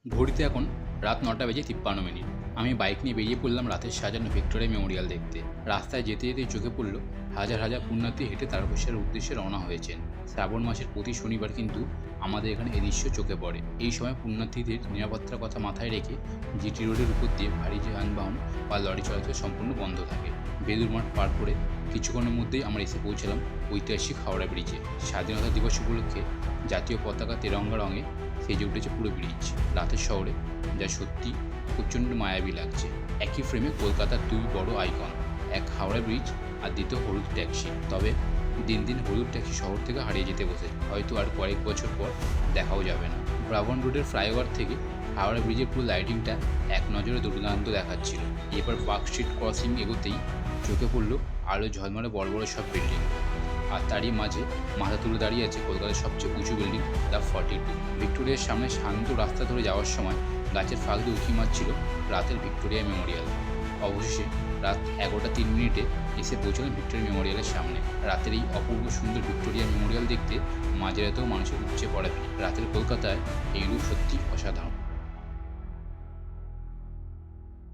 ঘড়িতে এখন রাত ৯:৫৩। আমি বাইক নিয়ে বেরিয়ে পড়লাম রাতের সাজানো ভিক্টোরিয়া মেমোরিয়াল দেখতে। রাস্তায় যেতে যেতেই চোখে পড়ল হাজার হাজার পুণ্যার্থী হেঁটে তারকেশ্বরের উদ্দেশ্যে রওনা হয়েছেন। শ্রাবণ মাসের প্রতি শনিবার কিন্তু আমাদের এখানে এই দৃশ্য চোখে পড়ে। এই সময় পুণ্যার্থীদের নিরাপত্তার কথা মাথায় রেখে জিটি রোডের উপর দিয়ে ভারী যানবাহন বা লরি চলাচল সম্পূর্ণ বন্ধ থাকে। বেলুড় মাঠ পার করে কিছুক্ষণের মধ্যেই আমরা এসে পৌঁছালাম ঐতিহাসিক হাওড়া ব্রিজে। স্বাধীনতা দিবস উপলক্ষে জাতীয় পতাকা তেরঙ্গা রঙে সেজে উঠেছে পুরো ব্রিজ। রাতের শহরে যা সত্যি প্রচণ্ড মায়াবী লাগছে। একই ফ্রেমে কলকাতার দুই বড় আইকন, এক হাওড়া ব্রিজ আর দ্বিতীয় হলুদ ট্যাক্সি। তবে দিন দিন হলুদ ট্যাক্সি শহর থেকে হারিয়ে যেতে বসেছে, হয়তো আর কয়েক বছর পর দেখাও যাবে না। ব্রাভন রোডের ফ্লাইওভার থেকে হাওড়া ব্রিজের পুরো লাইটিংটা এক নজরে দুর্দান্ত দেখাচ্ছিল। এবার পার্ক স্ট্রিট ক্রসিং এগোতেই চোখে পড়ল আলো ঝলমলে বড় বড় সব বিল্ডিং, আর তারই মাঝে মাথা তুলে দাঁড়িয়ে আছে কলকাতার সবচেয়ে উঁচু বিল্ডিং দ্য 42। ভিক্টোরিয়ার সামনে শান্ত রাস্তা ধরে যাওয়ার সময় গাছের ফাঁক দিয়ে উঁকি মারছিল রাতের ভিক্টোরিয়া মেমোরিয়াল। অবশেষে রাত 11:03 এসে পৌঁছলাম ভিক্টোরিয়া মেমোরিয়ালের সামনে। রাতের এই অপূর্ব সুন্দর ভিক্টোরিয়া মেমোরিয়াল দেখতে মাঝরাতেও মানুষের উপচে পড়া ভিড়। রাতের কলকাতায় এই রূপ সত্যি অসাধারণ।